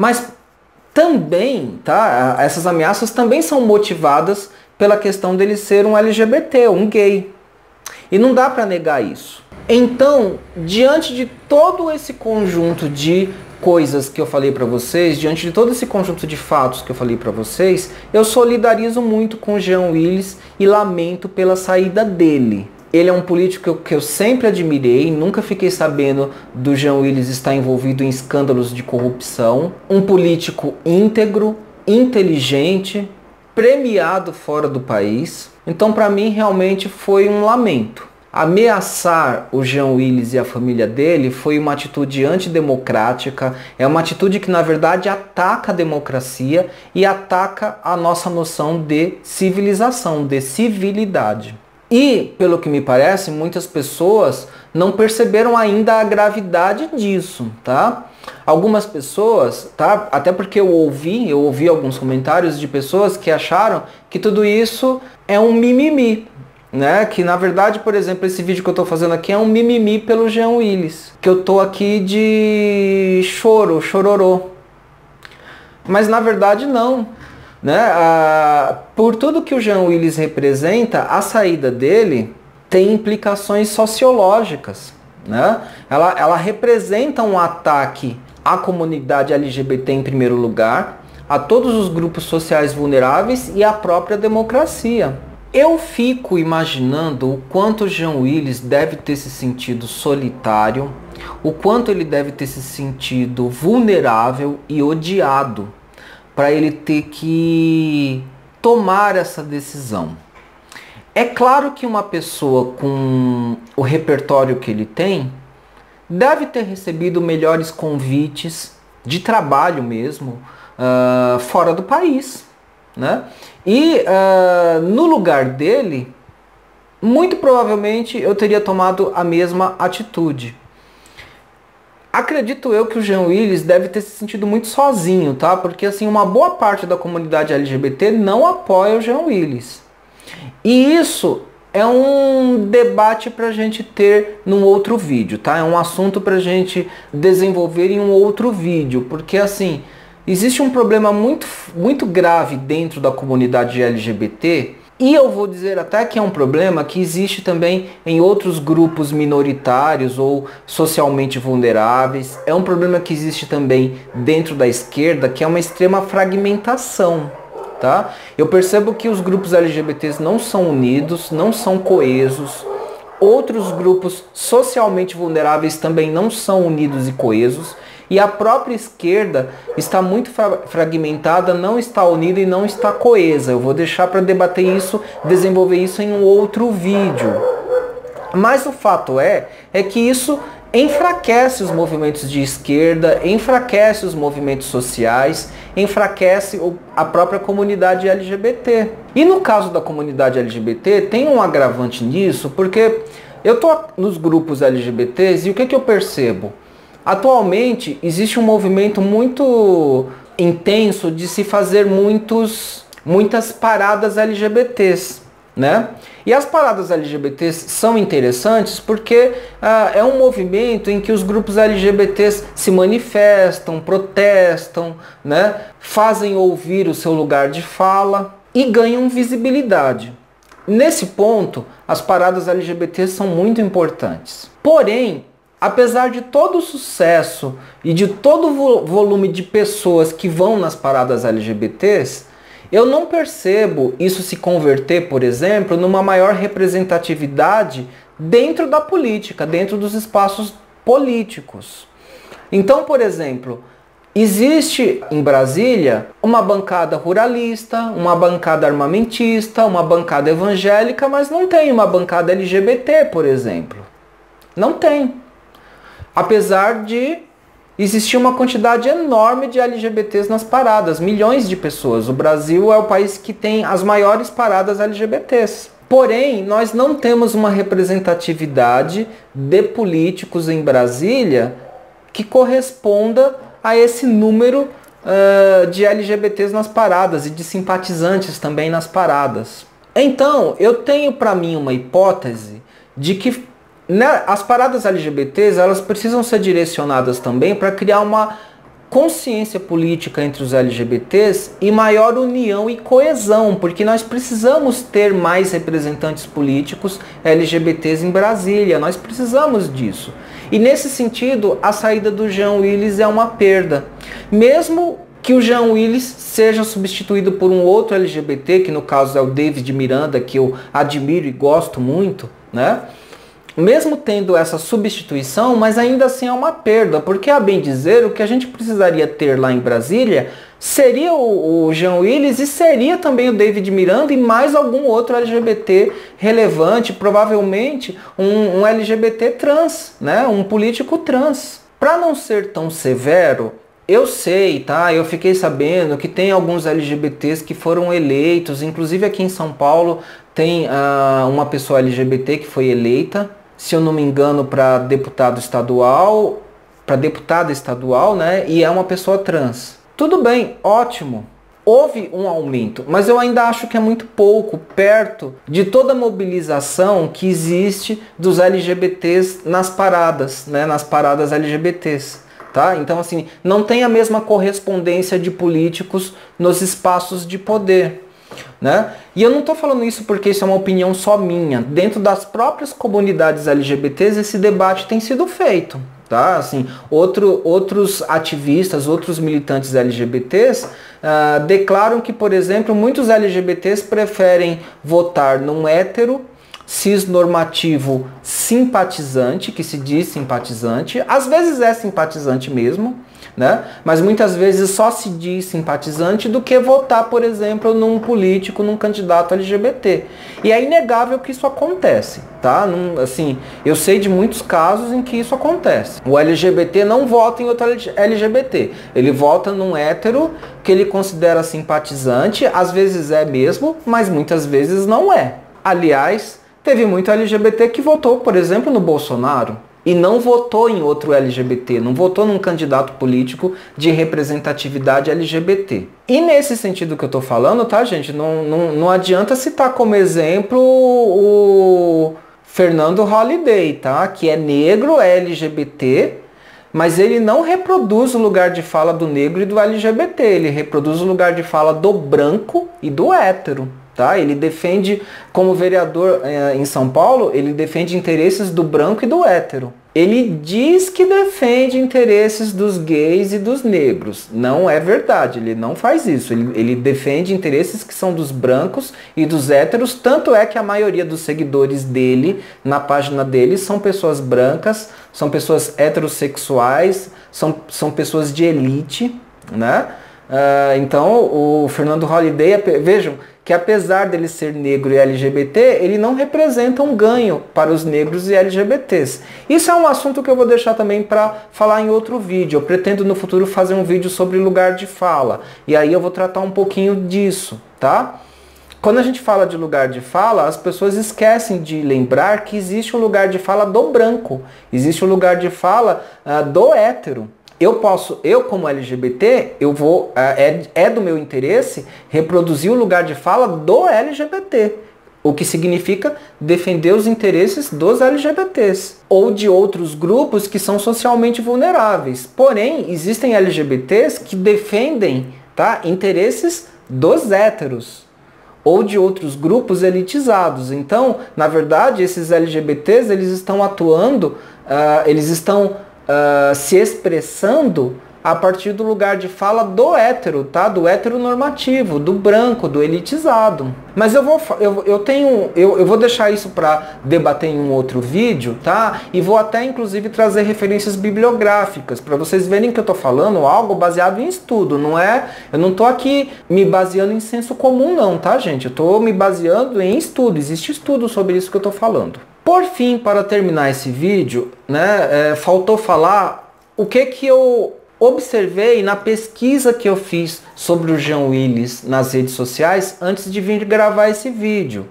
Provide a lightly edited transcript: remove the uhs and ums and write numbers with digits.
Mas também, tá? Essas ameaças também são motivadas pela questão dele ser um LGBT, um gay. E não dá para negar isso. Então, diante de todo esse conjunto de coisas que eu falei para vocês, diante de todo esse conjunto de fatos que eu falei para vocês, eu solidarizo muito com o Jean Willis e lamento pela saída dele. Ele é um político que eu sempre admirei, nunca fiquei sabendo do Jean Willis estar envolvido em escândalos de corrupção. Um político íntegro, inteligente, premiado fora do país. Então, para mim, realmente foi um lamento. Ameaçar o Jean Willis e a família dele foi uma atitude antidemocrática, é uma atitude que na verdade ataca a democracia e ataca a nossa noção de civilização, de civilidade. E, pelo que me parece, muitas pessoas não perceberam ainda a gravidade disso, tá? Algumas pessoas, tá? Até porque eu ouvi alguns comentários de pessoas que acharam que tudo isso é um mimimi, né? Que na verdade, por exemplo, esse vídeo que eu tô fazendo aqui é um mimimi pelo Jean Willis, que eu tô aqui de chororô. Mas na verdade não, né? Por tudo que o Jean Willis representa, a saída dele tem implicações sociológicas, né? Ela representa um ataque à comunidade LGBT em primeiro lugar, a todos os grupos sociais vulneráveis e à própria democracia. Eu fico imaginando o quanto o Jean Willis deve ter se sentido solitário, o quanto ele deve ter se sentido vulnerável e odiado para ele ter que tomar essa decisão. É claro que uma pessoa com o repertório que ele tem deve ter recebido melhores convites de trabalho mesmo fora do país, né? E no lugar dele, muito provavelmente eu teria tomado a mesma atitude. Acredito eu que o Jean Willis deve ter se sentido muito sozinho, tá? Porque assim, uma boa parte da comunidade LGBT não apoia o Jean Willis. E isso é um debate para a gente ter num outro vídeo, tá? É um assunto para a gente desenvolver em um outro vídeo, porque assim, existe um problema muito grave dentro da comunidade LGBT, e eu vou dizer até que é um problema que existe também em outros grupos minoritários ou socialmente vulneráveis. É um problema que existe também dentro da esquerda, que é uma extrema fragmentação, tá? Eu percebo que os grupos LGBTs não são unidos, não são coesos. Outros grupos socialmente vulneráveis também não são unidos e coesos. E a própria esquerda está muito fragmentada, não está unida e não está coesa. Eu vou deixar para debater isso, desenvolver isso em um outro vídeo. Mas o fato é que isso enfraquece os movimentos de esquerda, enfraquece os movimentos sociais, enfraquece a própria comunidade LGBT. E no caso da comunidade LGBT, tem um agravante nisso, porque eu estou nos grupos LGBTs e o que eu percebo? Atualmente existe um movimento muito intenso de se fazer muitas paradas LGBTs, né? E as paradas LGBTs são interessantes porque é um movimento em que os grupos LGBTs se manifestam, protestam, né? Fazem ouvir o seu lugar de fala e ganham visibilidade. Nesse ponto, as paradas LGBTs são muito importantes. Porém, apesar de todo o sucesso e de todo o volume de pessoas que vão nas paradas LGBTs, eu não percebo isso se converter, por exemplo, numa maior representatividade dentro da política, dentro dos espaços políticos. Então, por exemplo, existe em Brasília uma bancada ruralista, uma bancada armamentista, uma bancada evangélica, mas não tem uma bancada LGBT, por exemplo. Não tem. Apesar de existir uma quantidade enorme de LGBTs nas paradas, milhões de pessoas. O Brasil é o país que tem as maiores paradas LGBTs. Porém, nós não temos uma representatividade de políticos em Brasília que corresponda a esse número de LGBTs nas paradas e de simpatizantes também nas paradas. Então, eu tenho para mim uma hipótese de que as paradas LGBTs, elas precisam ser direcionadas também para criar uma consciência política entre os LGBTs e maior união e coesão, porque nós precisamos ter mais representantes políticos LGBTs em Brasília, nós precisamos disso. E nesse sentido, a saída do Jean Willis é uma perda. Mesmo que o Jean Willis seja substituído por um outro LGBT, que no caso é o David Miranda, que eu admiro e gosto muito, né? Mesmo tendo essa substituição, mas ainda assim é uma perda, porque a bem dizer, o que a gente precisaria ter lá em Brasília seria o Jean Willis e seria também o David Miranda e mais algum outro LGBT relevante, provavelmente um LGBT trans, né? Um político trans. Para não ser tão severo, eu sei, tá? Eu fiquei sabendo que tem alguns LGBTs que foram eleitos, inclusive aqui em São Paulo tem uma pessoa LGBT que foi eleita, se eu não me engano, para deputada estadual, né? E é uma pessoa trans. Tudo bem, ótimo. Houve um aumento, mas eu ainda acho que é muito pouco, perto de toda a mobilização que existe dos LGBTs nas paradas, né? Nas paradas LGBTs. Tá? Então, assim, não tem a mesma correspondência de políticos nos espaços de poder. Né? E eu não estou falando isso porque isso é uma opinião só minha. Dentro das próprias comunidades LGBTs esse debate tem sido feito. Tá? Assim, outros ativistas, outros militantes LGBTs declaram que, por exemplo, muitos LGBTs preferem votar num hétero cisnormativo simpatizante, que se diz simpatizante, às vezes é simpatizante mesmo, né? Mas muitas vezes só se diz simpatizante do que votar, por exemplo, num político, num candidato LGBT. E é inegável que isso acontece, tá? Assim, eu sei de muitos casos em que isso acontece. O LGBT não vota em outro LGBT, ele vota num hétero que ele considera simpatizante, às vezes é mesmo, mas muitas vezes não é. Aliás, teve muito LGBT que votou, por exemplo, no Bolsonaro e não votou em outro LGBT, não votou num candidato político de representatividade LGBT. E nesse sentido que eu tô falando, tá, gente, não adianta citar como exemplo o Fernando Holliday, tá, que é negro, é LGBT, mas ele não reproduz o lugar de fala do negro e do LGBT, ele reproduz o lugar de fala do branco e do hétero. Tá? Ele defende, como vereador em São Paulo, ele defende interesses do branco e do hétero. Ele diz que defende interesses dos gays e dos negros. Não é verdade, ele não faz isso. Ele defende interesses que são dos brancos e dos héteros, tanto é que a maioria dos seguidores dele, na página dele, são pessoas brancas, são pessoas heterossexuais, são pessoas de elite, né? Então, o Fernando Holliday, vejam, que apesar dele ser negro e LGBT, ele não representa um ganho para os negros e LGBTs. Isso é um assunto que eu vou deixar também para falar em outro vídeo. Eu pretendo no futuro fazer um vídeo sobre lugar de fala. E aí eu vou tratar um pouquinho disso, tá? Quando a gente fala de lugar de fala, as pessoas esquecem de lembrar que existe um lugar de fala do branco. Existe um lugar de fala do hétero. Eu como LGBT, é do meu interesse reproduzir o lugar de fala do LGBT, o que significa defender os interesses dos LGBTs ou de outros grupos que são socialmente vulneráveis. Porém, existem LGBTs que defendem, tá, interesses dos héteros ou de outros grupos elitizados. Então, na verdade, esses LGBTs, eles estão atuando, eles estão se expressando a partir do lugar de fala do hétero, tá? Do heteronormativo, do branco, do elitizado. Mas eu vou deixar isso para debater em um outro vídeo, tá? E vou até inclusive trazer referências bibliográficas para vocês verem que eu tô falando algo baseado em estudo, não é? Eu não tô aqui me baseando em senso comum não, tá, gente? Eu tô me baseando em estudo, existe estudo sobre isso que eu tô falando. Por fim, para terminar esse vídeo, né, faltou falar o que eu observei na pesquisa que eu fiz sobre o Jean Willis nas redes sociais antes de vir gravar esse vídeo.